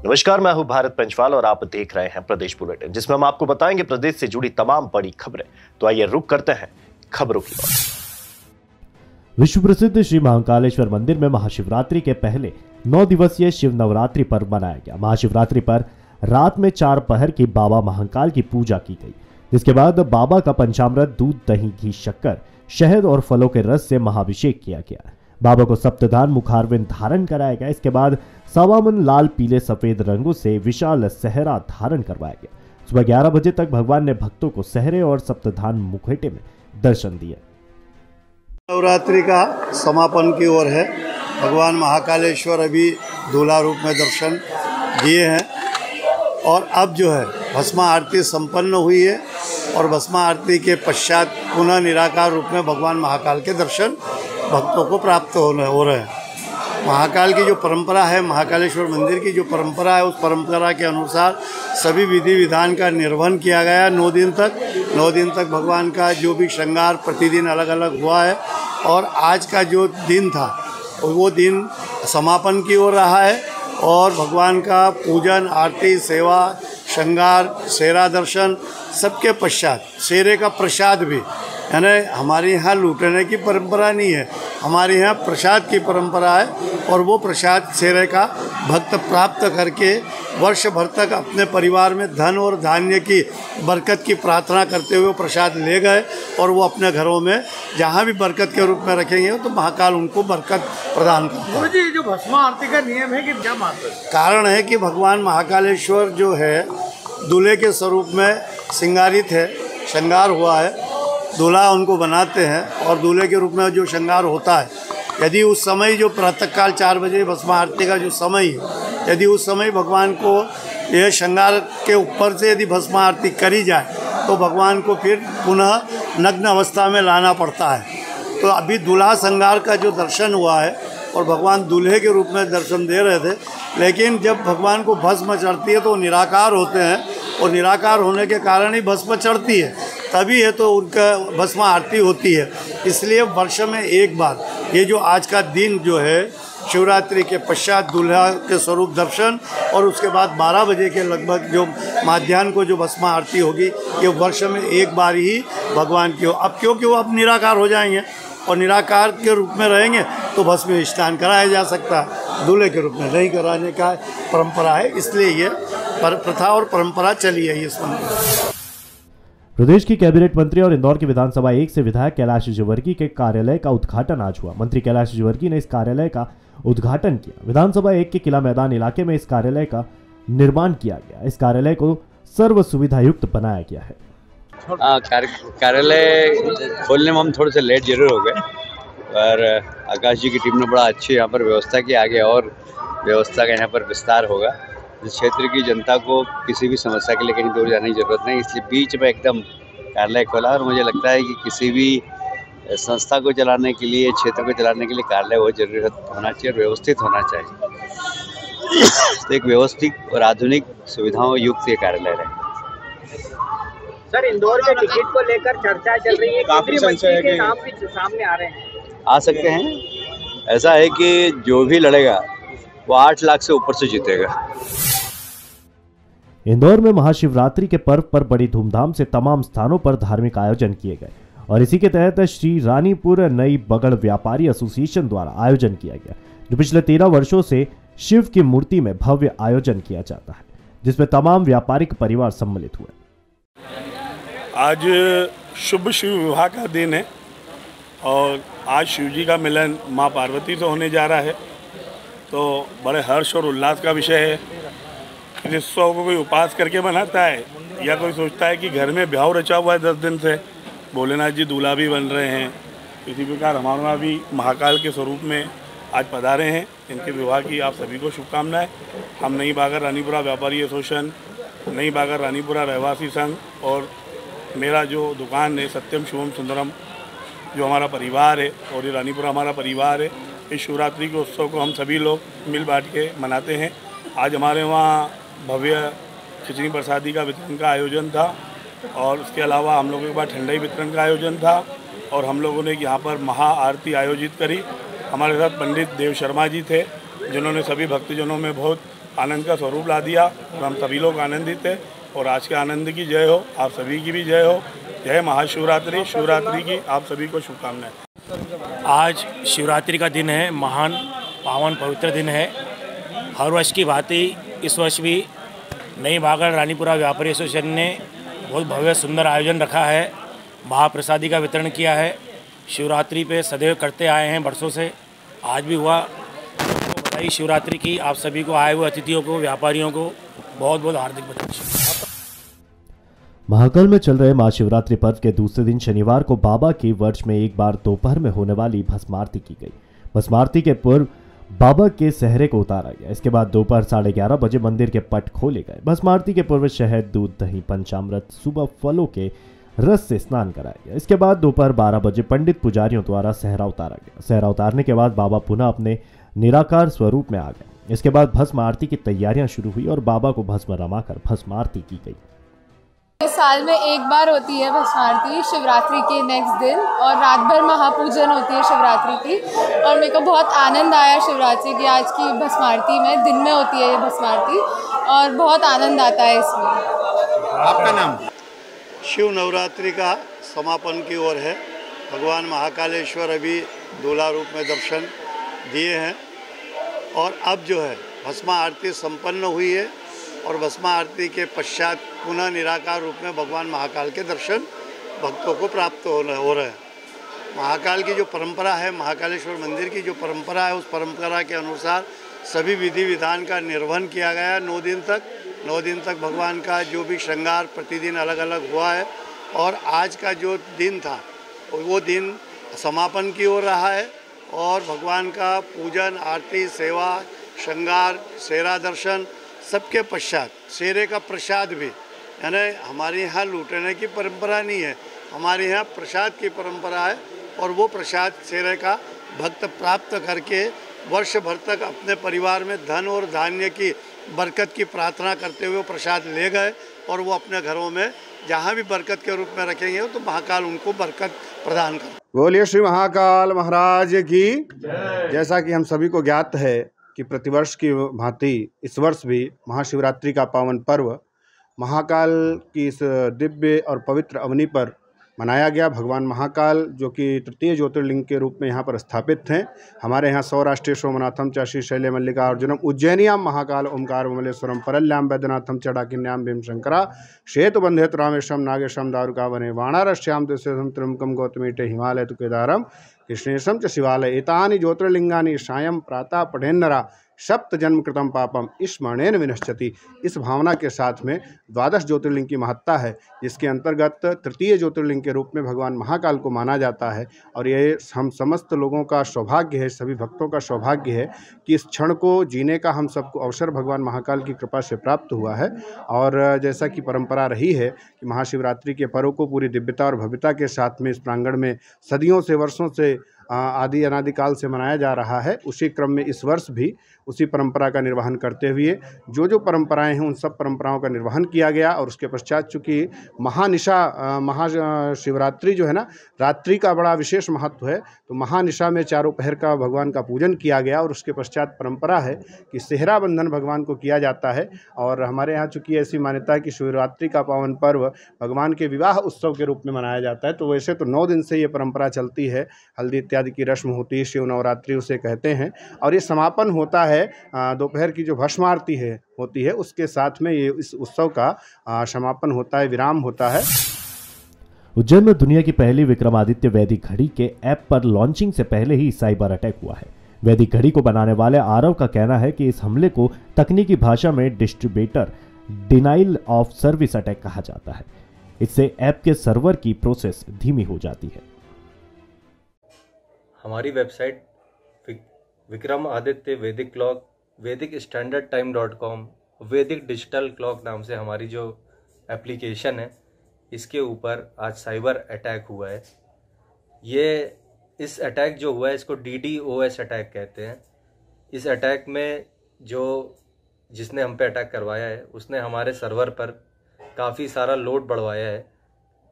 नमस्कार, मैं हूं भारत पंचवाल और आप देख रहे हैं प्रदेश बुलेटिन, जिसमें हम आपको बताएंगे प्रदेश से जुड़ी तमाम बड़ी खबरें। तो आइए रुक करते हैं खबरों की ओर। विश्व प्रसिद्ध श्री महाकालेश्वर मंदिर में महाशिवरात्रि के पहले 9 दिवसीय शिव नवरात्रि पर्व मनाया गया। महाशिवरात्रि पर रात में 4 पहर की बाबा महाकाल की पूजा की गई, जिसके बाद बाबा का पंचामृत, दूध, दही, घी, शक्कर, शहद और फलों के रस से महाभिषेक किया गया। बाबा को सप्तधान मुखारविंद धारण कराया गया। इसके बाद 1.25 मन लाल, पीले, सफेद रंगों से विशाल सहरा धारण करवाया गया। सुबह 11 बजे तक भगवान ने भक्तों को सहरे और सप्तधान मुखेटे में दर्शन दिए। नवरात्रि का समापन की ओर है। भगवान महाकालेश्वर अभी दूल्हा रूप में दर्शन दिए हैं और अब जो है भस्मा आरती संपन्न हुई है और भस्मा आरती के पश्चात पुनः निराकार रूप में भगवान महाकाल के दर्शन भक्तों को प्राप्त हो रहे हैं। महाकाल की जो परंपरा है, महाकालेश्वर मंदिर की जो परंपरा है, उस परंपरा के अनुसार सभी विधि विधान का निर्वहन किया गया है। 9 दिन तक भगवान का जो भी श्रृंगार प्रतिदिन अलग अलग हुआ है और आज का जो दिन था वो दिन समापन की ओर रहा है और भगवान का पूजन, आरती, सेवा, श्रृंगार, सेरा दर्शन सबके पश्चात सेरे का प्रसाद भी, यानी हमारे यहाँ लूटने की परंपरा नहीं है, हमारे यहाँ प्रसाद की परंपरा है और वो प्रसाद सेरे का भक्त प्राप्त करके वर्ष भर तक अपने परिवार में धन और धान्य की बरकत की प्रार्थना करते हुए प्रसाद ले गए और वो अपने घरों में जहाँ भी बरकत के रूप में रखेंगे तो महाकाल उनको बरकत प्रदान करता है। जी, जो भस्मा आरती का नियम है कि क्या मात्र कारण है कि भगवान महाकालेश्वर जो है दूल्हे के स्वरूप में श्रृंगारित है, श्रृंगार हुआ है। दूल्हा उनको बनाते हैं और दूल्हे के रूप में जो श्रृंगार होता है, यदि उस समय जो प्रातःकाल 4 बजे भस्मा आरती का जो समय है, यदि उस समय भगवान को यह श्रृंगार के ऊपर से यदि भस्मा आरती करी जाए तो भगवान को फिर पुनः नग्न अवस्था में लाना पड़ता है। तो अभी दूल्हा श्रृंगार का जो दर्शन हुआ है और भगवान दूल्हे के रूप में दर्शन दे रहे थे, लेकिन जब भगवान को भस्म चढ़ती है तो निराकार होते हैं और निराकार होने के कारण ही भस्म चढ़ती है, तभी है तो उनका भस्म आरती होती है। इसलिए वर्ष में एक बार ये जो आज का दिन जो है शिवरात्रि के पश्चात दूल्हा के स्वरूप दर्शन और उसके बाद 12 बजे के लगभग जो माध्याह्न को जो भस्म आरती होगी, ये वर्ष में एक बार ही भगवान की हो। अब क्योंकि वो अब निराकार हो जाएंगे और निराकार के रूप में रहेंगे तो भस्म स्नान कराया जा सकता है, दूल्हे के रूप में नहीं कराने का परंपरा है, इसलिए ये प्रथा और परंपरा चली है इस मंदिर। प्रदेश की कैबिनेट मंत्री और इंदौर के विधानसभा 1 से विधायक कैलाश विजयवर्गीय के कार्यालय का उद्घाटन आज हुआ। मंत्री कैलाश विजयवर्गीय ने इस कार्यालय का उद्घाटन किया। विधानसभा 1 के किला मैदान इलाके में इस कार्यालय का निर्माण किया गया। इस कार्यालय को सर्व सुविधा युक्त बनाया गया है। कार्यालय खोलने में हम थोड़े से लेट जरूर हो गए, पर आकाश जी की टीम ने बड़ा अच्छी यहाँ पर व्यवस्था की। आगे और व्यवस्था का यहाँ पर विस्तार होगा। इस क्षेत्र की जनता को किसी भी समस्या के लिए कहीं दूर जाने की जरूरत नहीं, इसलिए बीच में एकदम कार्यालय खोला और मुझे लगता है कि किसी भी संस्था को चलाने के लिए, क्षेत्र को चलाने के लिए कार्यालय बहुत जरूरी होना चाहिए और व्यवस्थित होना चाहिए। तो एक व्यवस्थित और आधुनिक सुविधाओं युक्त ये कार्यालय रहे। सर, इंदौर के टिकट को लेकर चर्चा चल रही है, काफी संशय के नाम भी सामने आ रहे हैं। आ सकते हैं। ऐसा है कि जो भी लड़ेगा वो 8 लाख से ऊपर से जीतेगा। इंदौर में महाशिवरात्रि के पर्व पर बड़ी धूमधाम से तमाम स्थानों पर धार्मिक आयोजन किए गए और इसी के तहत श्री रानीपुर नई बगड़ व्यापारी एसोसिएशन द्वारा आयोजन किया गया, जो पिछले 13 वर्षों से शिव की मूर्ति में भव्य आयोजन किया जाता है, जिसमें तमाम व्यापारिक परिवार सम्मिलित हुए। आज शुभ शिव विवाह का दिन है और आज शिव जी का मिलन माँ पार्वती से होने जा रहा है, तो बड़े हर्ष और उल्लास का विषय है। इस उत्सव को कोई उपास करके मनाता है या कोई सोचता है कि घर में ब्याह रचा हुआ है 10 दिन से, भोलेनाथ जी दूल्हा भी बन रहे हैं। इसी प्रकार हमारा भी महाकाल के स्वरूप में आज पधारे हैं। इनके विवाह की आप सभी को शुभकामनाएं। हम नई बागर रानीपुरा व्यापारी एसोसिएशन, नई बागर रानीपुरा रहवासी संघ और मेरा जो दुकान है सत्यम शिवम सुंदरम, जो हमारा परिवार है और ये रानीपुरा हमारा परिवार है, इस शिवरात्रि के उत्सव को हम सभी लोग मिल बांट के मनाते हैं। आज हमारे वहाँ भव्य खिचड़ी प्रसादी का वितरण का आयोजन था और उसके अलावा हम लोगों के पास ठंडाई वितरण का आयोजन था और हम लोगों ने यहाँ पर महा आरती आयोजित करी। हमारे साथ पंडित देव शर्मा जी थे जिन्होंने सभी भक्तजनों में बहुत आनंद का स्वरूप ला दिया और हम सभी लोग आनंदित थे। और आज के आनंद की जय हो, आप सभी की भी जय हो। जय महाशिवरात्रि। शिवरात्रि की आप सभी को शुभकामनाएं। आज शिवरात्रि का दिन है, महान पावन पवित्र दिन है। हर वर्ष की भांति इस वर्ष भी नई बागड़ रानीपुरा व्यापारी एसोसिएशन ने बहुत भव्य सुंदर आयोजन रखा है। महाप्रसादी का वितरण किया है। शिवरात्रि पे सदैव करते आए हैं वर्षों से, आज भी हुआ। तो बधाई शिवरात्रि की आप सभी को, आए हुए अतिथियों को, व्यापारियों को बहुत बहुत हार्दिक बधाई। महाकाल में चल रहे महाशिवरात्रि पर्व के दूसरे दिन शनिवार को बाबा की वर्ष में एक बार दोपहर में होने वाली भस्म आरती की गई। भस्म आरती के पूर्व बाबा के सहरे को उतारा गया। इसके बाद दोपहर 11:30 बजे मंदिर के पट खोले गए। भस्म आरती के पूर्व शहद, दूध, दही, पंचामृत, सुबह फलों के रस से स्नान कराया गया। इसके बाद दोपहर 12 बजे पंडित पुजारियों द्वारा सहरा उतारा गया। सहरा उतारने के बाद बाबा पुनः अपने निराकार स्वरूप में आ गए। इसके बाद भस्म आरती की तैयारियां शुरू हुई और बाबा को भस्म रमाकर भस्म आरती की गई। इस साल में एक बार होती है भस्म आरती शिवरात्रि के नेक्स्ट दिन, और रात भर महापूजन होती है शिवरात्रि की। और मेरे को बहुत आनंद आया शिवरात्रि की आज की भस्म आरती में। दिन में होती है ये भस्म आरती और बहुत आनंद आता है इसमें। आपका नाम? शिव नवरात्रि का समापन की ओर है। भगवान महाकालेश्वर अभी दूल्हा रूप में दर्शन दिए हैं और अब जो है भस्म आरती संपन्न हुई है और भस्म आरती के पश्चात पुनः निराकार रूप में भगवान महाकाल के दर्शन भक्तों को प्राप्त हो रहे हैं। महाकाल की जो परंपरा है, महाकालेश्वर मंदिर की जो परंपरा है, उस परंपरा के अनुसार सभी विधि विधान का निर्वहन किया गया है। 9 दिन तक भगवान का जो भी श्रृंगार प्रतिदिन अलग अलग हुआ है और आज का जो दिन था वो दिन समापन की ओर रहा है। और भगवान का पूजन, आरती, सेवा, श्रृंगार, सेरा दर्शन सबके पश्चात सेरे का प्रसाद भी, यानी हमारे यहाँ लूटने की परंपरा नहीं है, हमारे यहाँ प्रसाद की परंपरा है। और वो प्रसाद सेरे का भक्त प्राप्त करके वर्ष भर तक अपने परिवार में धन और धान्य की बरकत की प्रार्थना करते हुए प्रसाद ले गए और वो अपने घरों में जहाँ भी बरकत के रूप में रखेंगे तो महाकाल उनको बरकत प्रदान कर। बोलिए श्री महाकाल महाराज की। जैसा कि हम सभी को ज्ञात है कि प्रतिवर्ष की भांति इस वर्ष भी महाशिवरात्रि का पावन पर्व महाकाल की इस दिव्य और पवित्र अवनी पर मनाया गया। भगवान महाकाल जो कि तृतीय ज्योतिर्लिंग के रूप में यहाँ पर स्थापित हैं। हमारे यहाँ सौराष्ट्रीय सोमनाथम च श्री शैल्य मल्लिकार्जुनम उज्जैनियाम महाकाल ओंकार विमलेश्वरम परल्याम वैद्यनाथम चडाकिन्याम भीमशंकरा श्वेतबंधेत रामेशम नागेशम दारुका वने वाणारश्याम दिशम त्र्यंबकम गौतमीटे हिमालय तु केदारम कृष्णेशम च शिवालय एतानि ज्योतिर्लिंगानि सायं प्रातः पठेन्नरा सप्त जन्म कृतम पापम स्मरणेन विनश्यति। इस भावना के साथ में 12 ज्योतिर्लिंग की महत्ता है, जिसके अंतर्गत तृतीय ज्योतिर्लिंग के रूप में भगवान महाकाल को माना जाता है। और ये हम समस्त लोगों का सौभाग्य है, सभी भक्तों का सौभाग्य है कि इस क्षण को जीने का हम सबको अवसर भगवान महाकाल की कृपा से प्राप्त हुआ है। और जैसा कि परंपरा रही है कि महाशिवरात्रि के पर्व को पूरी दिव्यता और भव्यता के साथ में इस प्रांगण में सदियों से, वर्षों से, आदि अनादिकाल से मनाया जा रहा है, उसी क्रम में इस वर्ष भी उसी परंपरा का निर्वहन करते हुए जो परंपराएं हैं उन सब परंपराओं का निर्वहन किया गया। और उसके पश्चात चूँकि महाशिवरात्रि जो है ना, रात्रि का बड़ा विशेष महत्व है, तो महानिशा में चारों पहर का भगवान का पूजन किया गया। और उसके पश्चात परंपरा है कि सेहरा बंधन भगवान को किया जाता है। और हमारे यहाँ चूँकि ऐसी मान्यता है कि शिवरात्रि का पावन पर्व भगवान के विवाह उत्सव के रूप में मनाया जाता है, तो वैसे तो 9 दिन से ये परंपरा चलती है। हल्दी इत्यादि की रस्म होती है, शिव नवरात्रि उसे कहते हैं। और ये समापन होता है दोपहर की जो भस्म आरती होती है उसके साथ में ये इस उत्सव का समापन होता है, विराम होता है। उज्जैन में दुनिया की पहली विक्रमादित्य वैदिक घड़ी के ऐप पर लॉन्चिंग से पहले ही साइबर अटैक हुआ है। वैदिक घड़ी को बनाने वाले आरव का कहना है कि इस हमले को तकनीकी भाषा में distributor denial of service attack कहा जाता है। इससे ऐप के सर्वर की प्रोसेस धीमी हो जाती है। हमारी वेबसाइट विक्रमादित्य वैदिक क्लॉक, वैदिक स्टैंडर्ड टाइम.com, वैदिक डिजिटल क्लॉक नाम से हमारी जो एप्लीकेशन है, इसके ऊपर आज साइबर अटैक हुआ है। इस अटैक जो हुआ है इसको DDoS अटैक कहते हैं। इस अटैक में जिसने हम पे अटैक करवाया है उसने हमारे सर्वर पर काफ़ी सारा लोड बढ़वाया है,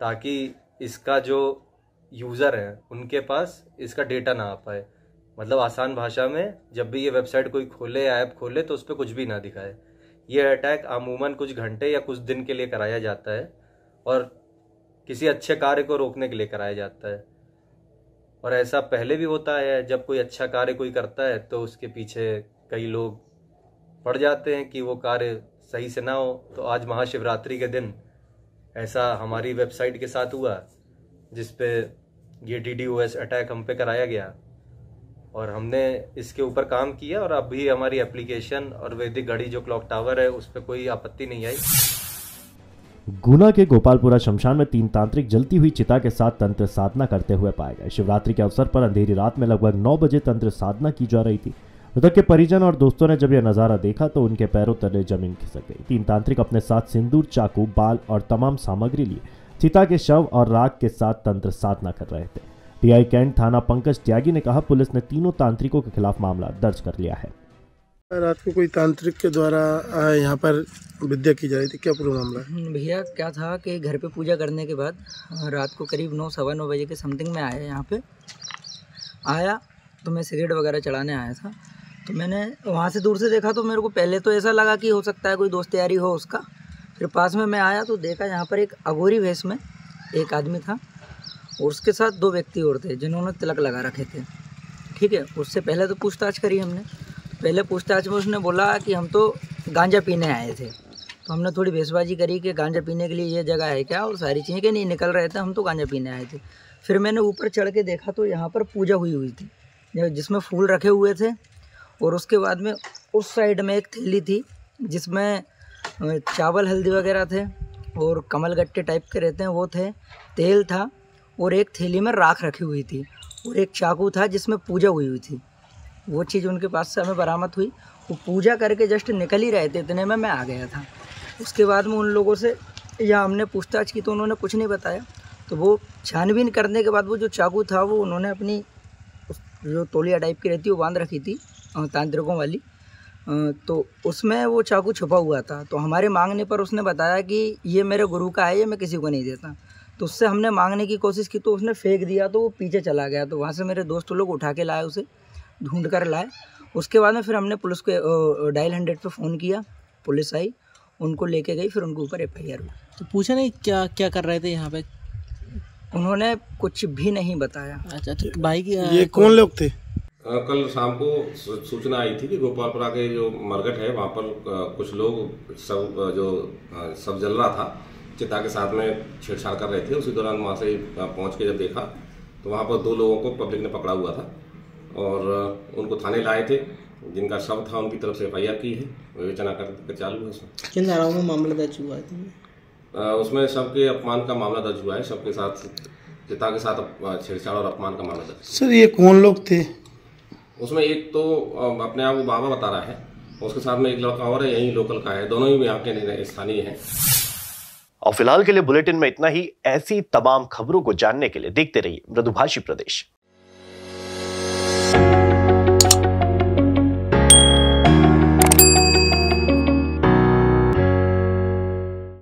ताकि इसका जो यूज़र है उनके पास इसका डेटा ना आ पाए। मतलब आसान भाषा में जब भी ये वेबसाइट कोई खोले या ऐप खोले तो उस पर कुछ भी ना दिखाए। ये अटैक अमूमन कुछ घंटे या कुछ दिन के लिए कराया जाता है और किसी अच्छे कार्य को रोकने के लिए कराया जाता है। और ऐसा पहले भी होता है, जब कोई अच्छा कार्य कोई करता है तो उसके पीछे कई लोग पड़ जाते हैं कि वो कार्य सही से ना हो। तो आज महाशिवरात्रि के दिन ऐसा हमारी वेबसाइट के साथ हुआ, जिस पे ये DDoS अटैक हम पे कराया गया और हमने इसके ऊपर काम किया और अभी हमारी एप्लीकेशन और वैदिक घड़ी जो क्लॉक टावर है उस पर कोई आपत्ति नहीं आई। गुना के गोपालपुरा शमशान में 3 तांत्रिक जलती हुई चिता के साथ तंत्र साधना करते हुए पाए गए। शिवरात्रि के अवसर पर अंधेरी रात में लगभग 9 बजे तंत्र साधना की जा रही थी। मृतक के परिजन और दोस्तों ने जब यह नजारा देखा तो उनके पैरों तले जमीन खिसक गई। 3 तांत्रिक अपने साथ सिंदूर, चाकू, बाल और तमाम सामग्री लिए चिता के शव और राख के साथ तंत्र साधना कर रहे थे। टीआई कैंट थाना पंकज त्यागी ने कहा, पुलिस ने तीनों तांत्रिकों के खिलाफ मामला दर्ज कर लिया है। रात को कोई तांत्रिक के द्वारा यहाँ पर विद्या की जा रही थी, क्या पूरा मामला? भैया क्या था कि घर पे पूजा करने के बाद रात को करीब 9 सवा 9 बजे के समथिंग में आया। यहाँ पे आया तो मैं सिगरेट वगैरह चढ़ाने आया था, तो मैंने वहाँ से दूर से देखा तो मेरे को पहले तो ऐसा लगा कि हो सकता है कोई दोस्त यारी हो उसका। फिर पास में मैं आया तो देखा यहाँ पर एक अघोरी वेश में एक आदमी था और उसके साथ 2 व्यक्ति और थे जिन्होंने तिलक लगा रखे थे। ठीक है, उससे पहले तो पूछताछ करी हमने। पहले पूछताछ में उसने बोला कि हम तो गांजा पीने आए थे। तो हमने थोड़ी भेसबाजी करी कि गांजा पीने के लिए ये जगह है क्या, और सारी चीज़ें कि नहीं निकल रहे थे, हम तो गांजा पीने आए थे। फिर मैंने ऊपर चढ़ के देखा तो यहाँ पर पूजा हुई थी जिसमें फूल रखे हुए थे, और उसके बाद में उस साइड में एक थैली थी जिसमें चावल हल्दी वगैरह थे और कमल गट्टे टाइप के रहते हैं वो थे, तेल था, और एक थैली में राख रखी हुई थी, और एक चाकू था जिसमें पूजा हुई थी। वो चीज़ उनके पास से हमें बरामद हुई। वो पूजा करके जस्ट निकल ही रहे थे, इतने में मैं आ गया था। उसके बाद में उन लोगों से या हमने पूछताछ की तो उन्होंने कुछ नहीं बताया। तो वो छानबीन करने के बाद वो जो चाकू था वो उन्होंने अपनी जो तौलिया टाइप की रहती है वो बांध रखी थी तांत्रिकों वाली, तो उसमें वो चाकू छुपा हुआ था। तो हमारे मांगने पर उसने बताया कि ये मेरे गुरु का है, ये मैं किसी को नहीं देता। तो उससे हमने मांगने की कोशिश की तो उसने फेंक दिया, तो वो पीछे चला गया। तो वहाँ से मेरे दोस्त लोग उठा के लाए, उसे ढूंढ कर लाए। उसके बाद में फिर हमने पुलिस को डायल 100 पे फ़ोन किया, पुलिस आई, उनको लेके गई, फिर उनके ऊपर FIR हुई। तो पूछा नहीं क्या क्या कर रहे थे यहाँ पे? उन्होंने कुछ भी नहीं बताया। अच्छा, तो भाई की ये कौन लोग थे? कल शाम को सूचना आई थी कि गोपालपुरा के जो मरघट है वहाँ पर कुछ लोग सब जल रहा था, चिता के साथ में छेड़छाड़ कर रहे थे। उसी दौरान वहाँ से पहुँच के जब देखा तो वहाँ पर 2 लोगों को पब्लिक ने पकड़ा हुआ था और उनको थाने लाए थे। जिनका शव था उनकी तरफ से FIR की है, विवेचना कर चालू है। उसमें किन धाराओं में मामला दर्ज हुआ है? उसमें सबके अपमान का मामला दर्ज हुआ है, सबके साथ चिता के साथ छेड़छाड़ और अपमान का मामला दर्ज। सर ये कौन लोग थे? उसमें एक तो अपने आप वो बाबा बता रहा है, उसके साथ में एक लड़का और है, यही लोकल का है, दोनों ही यहाँ के स्थानीय हैं। और फिलहाल के लिए बुलेटिन में इतना ही। ऐसी तमाम खबरों को जानने के लिए देखते रहिए मृदुभाषी प्रदेश।